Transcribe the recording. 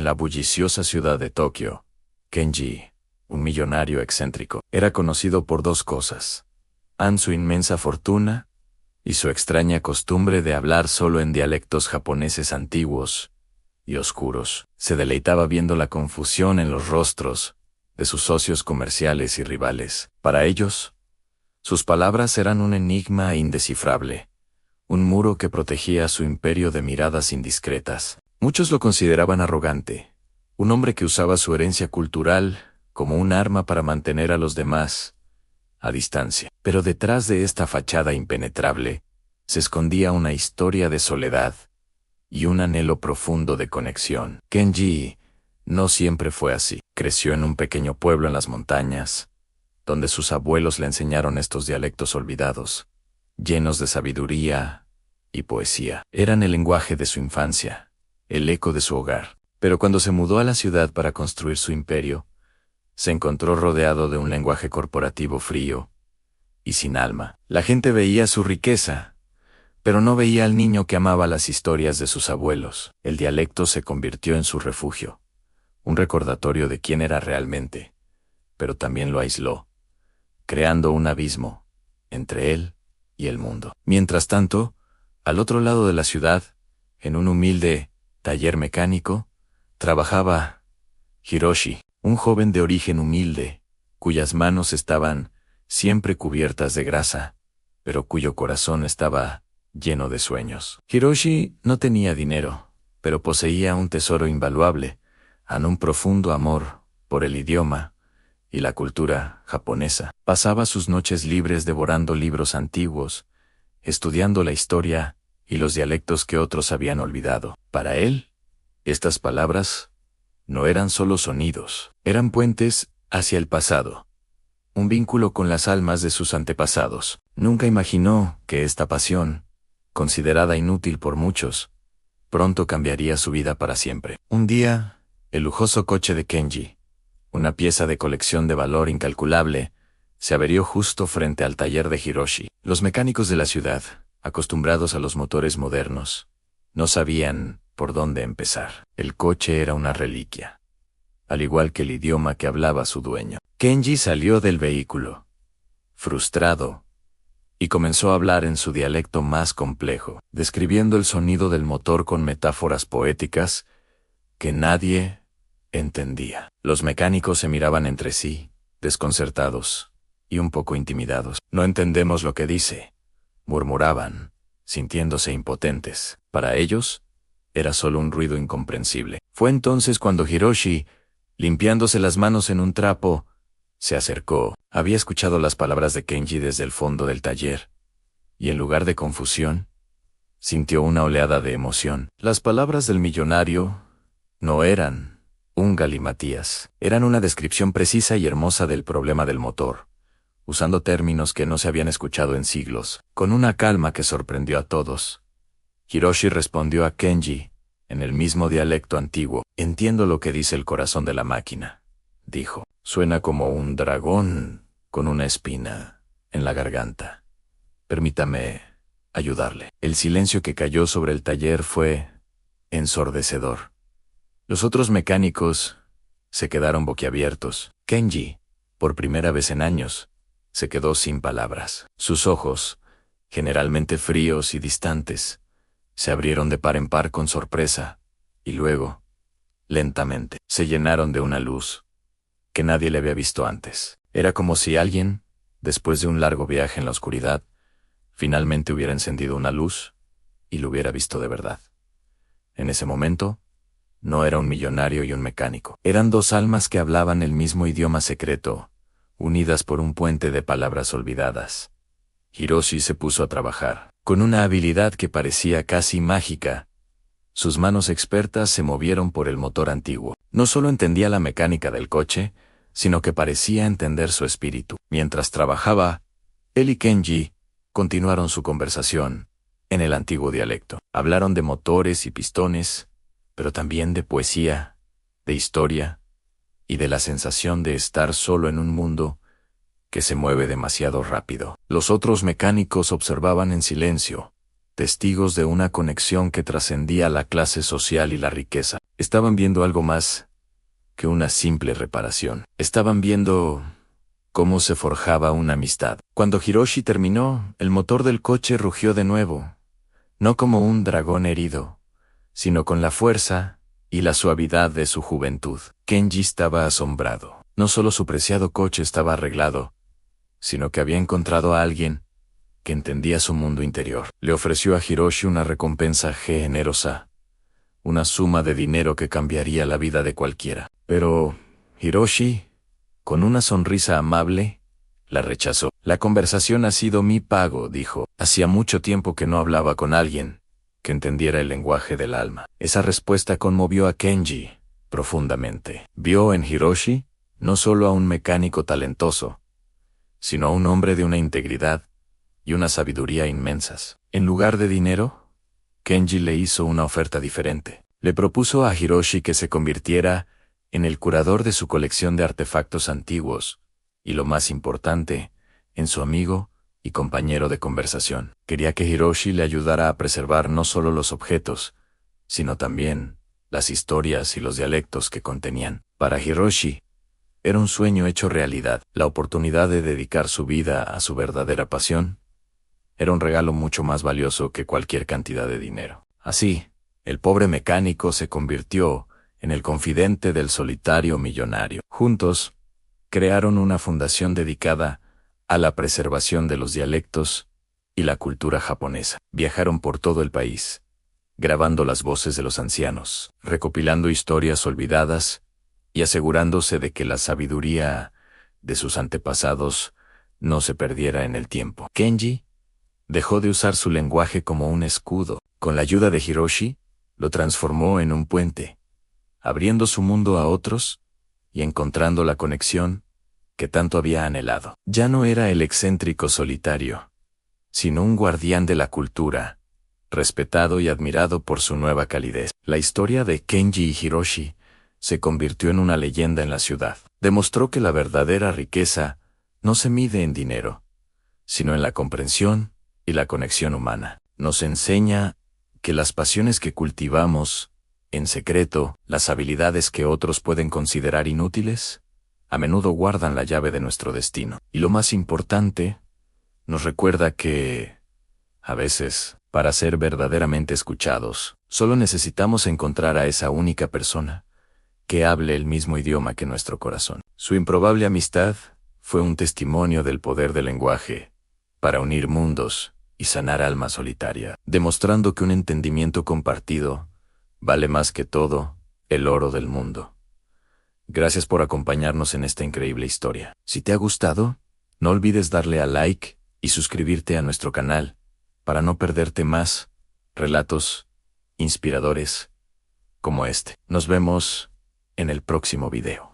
la bulliciosa ciudad de Tokio, Kenji, un millonario excéntrico, era conocido por dos cosas: su inmensa fortuna y su extraña costumbre de hablar solo en dialectos japoneses antiguos y oscuros. Se deleitaba viendo la confusión en los rostros de sus socios comerciales y rivales. Para ellos, sus palabras eran un enigma indescifrable, un muro que protegía a su imperio de miradas indiscretas. Muchos lo consideraban arrogante, un hombre que usaba su herencia cultural como un arma para mantener a los demás a distancia. Pero detrás de esta fachada impenetrable se escondía una historia de soledad y un anhelo profundo de conexión. Kenji no siempre fue así. Creció en un pequeño pueblo en las montañas, donde sus abuelos le enseñaron estos dialectos olvidados, llenos de sabiduría y poesía. Eran el lenguaje de su infancia, el eco de su hogar. Pero cuando se mudó a la ciudad para construir su imperio, se encontró rodeado de un lenguaje corporativo frío y sin alma. La gente veía su riqueza, pero no veía al niño que amaba las historias de sus abuelos. El dialecto se convirtió en su refugio, un recordatorio de quién era realmente, pero también lo aisló, creando un abismo entre él y el mundo. Mientras tanto, al otro lado de la ciudad, en un humilde taller mecánico, trabajaba Hiroshi, un joven de origen humilde, cuyas manos estaban siempre cubiertas de grasa, pero cuyo corazón estaba lleno de sueños. Hiroshi no tenía dinero, pero poseía un tesoro invaluable, un profundo amor por el idioma y la cultura japonesa. Pasaba sus noches libres devorando libros antiguos, estudiando la historia y los dialectos que otros habían olvidado. Para él, estas palabras no eran solo sonidos, eran puentes hacia el pasado, un vínculo con las almas de sus antepasados. Nunca imaginó que esta pasión, considerada inútil por muchos, pronto cambiaría su vida para siempre. Un día, el lujoso coche de Kenji, una pieza de colección de valor incalculable, se averió justo frente al taller de Hiroshi. Los mecánicos de la ciudad, acostumbrados a los motores modernos, no sabían por dónde empezar. El coche era una reliquia, al igual que el idioma que hablaba su dueño. Kenji salió del vehículo, frustrado, y comenzó a hablar en su dialecto más complejo, describiendo el sonido del motor con metáforas poéticas que nadie entendía. Los mecánicos se miraban entre sí, desconcertados y un poco intimidados. «No entendemos lo que dice», murmuraban, sintiéndose impotentes. Para ellos, era solo un ruido incomprensible. Fue entonces cuando Hiroshi, limpiándose las manos en un trapo, se acercó. Había escuchado las palabras de Kenji desde el fondo del taller, y en lugar de confusión, sintió una oleada de emoción. Las palabras del millonario no eran un galimatías, eran una descripción precisa y hermosa del problema del motor, usando términos que no se habían escuchado en siglos. Con una calma que sorprendió a todos, Hiroshi respondió a Kenji en el mismo dialecto antiguo. «Entiendo lo que dice el corazón de la máquina», dijo. «Suena como un dragón con una espina en la garganta. Permítame ayudarle». El silencio que cayó sobre el taller fue ensordecedor. Los otros mecánicos se quedaron boquiabiertos. Kenji, por primera vez en años, se quedó sin palabras. Sus ojos, generalmente fríos y distantes, se abrieron de par en par con sorpresa, y luego, lentamente, se llenaron de una luz que nadie le había visto antes. Era como si alguien, después de un largo viaje en la oscuridad, finalmente hubiera encendido una luz y lo hubiera visto de verdad. En ese momento, no era un millonario y un mecánico. Eran dos almas que hablaban el mismo idioma secreto, unidas por un puente de palabras olvidadas. Hiroshi se puso a trabajar. Con una habilidad que parecía casi mágica, sus manos expertas se movieron por el motor antiguo. No solo entendía la mecánica del coche, sino que parecía entender su espíritu. Mientras trabajaba, él y Kenji continuaron su conversación en el antiguo dialecto. Hablaron de motores y pistones, pero también de poesía, de historia y de la sensación de estar solo en un mundo que se mueve demasiado rápido. Los otros mecánicos observaban en silencio, testigos de una conexión que trascendía la clase social y la riqueza. Estaban viendo algo más que una simple reparación. Estaban viendo cómo se forjaba una amistad. Cuando Hiroshi terminó, el motor del coche rugió de nuevo, no como un dragón herido, sino con la fuerza y la suavidad de su juventud. Kenji estaba asombrado. No solo su preciado coche estaba arreglado, sino que había encontrado a alguien que entendía su mundo interior. Le ofreció a Hiroshi una recompensa generosa, una suma de dinero que cambiaría la vida de cualquiera. Pero Hiroshi, con una sonrisa amable, la rechazó. La conversación ha sido mi pago, dijo. Hacía mucho tiempo que no hablaba con alguien que entendiera el lenguaje del alma. Esa respuesta conmovió a Kenji profundamente. Vio en Hiroshi no solo a un mecánico talentoso, sino a un hombre de una integridad y una sabiduría inmensas. En lugar de dinero, Kenji le hizo una oferta diferente. Le propuso a Hiroshi que se convirtiera en el curador de su colección de artefactos antiguos, y lo más importante, en su amigo y compañero de conversación. Quería que Hiroshi le ayudara a preservar no solo los objetos, sino también las historias y los dialectos que contenían. Para Hiroshi, era un sueño hecho realidad. La oportunidad de dedicar su vida a su verdadera pasión era un regalo mucho más valioso que cualquier cantidad de dinero. Así, el pobre mecánico se convirtió en el confidente del solitario millonario. Juntos, crearon una fundación dedicada a la preservación de los dialectos y la cultura japonesa. Viajaron por todo el país, grabando las voces de los ancianos, recopilando historias olvidadas y asegurándose de que la sabiduría de sus antepasados no se perdiera en el tiempo. Kenji dejó de usar su lenguaje como un escudo. Con la ayuda de Hiroshi, lo transformó en un puente, abriendo su mundo a otros y encontrando la conexión que tanto había anhelado. Ya no era el excéntrico solitario, sino un guardián de la cultura, respetado y admirado por su nueva calidez. La historia de Kenji y Hiroshi se convirtió en una leyenda en la ciudad. Demostró que la verdadera riqueza no se mide en dinero, sino en la comprensión y la conexión humana. Nos enseña que las pasiones que cultivamos en secreto, las habilidades que otros pueden considerar inútiles, a menudo guardan la llave de nuestro destino. Y lo más importante, nos recuerda que, a veces, para ser verdaderamente escuchados, solo necesitamos encontrar a esa única persona que hable el mismo idioma que nuestro corazón. Su improbable amistad fue un testimonio del poder del lenguaje para unir mundos y sanar almas solitarias, demostrando que un entendimiento compartido vale más que todo el oro del mundo. Gracias por acompañarnos en esta increíble historia. Si te ha gustado, no olvides darle a like y suscribirte a nuestro canal para no perderte más relatos inspiradores como este. Nos vemos en el próximo video.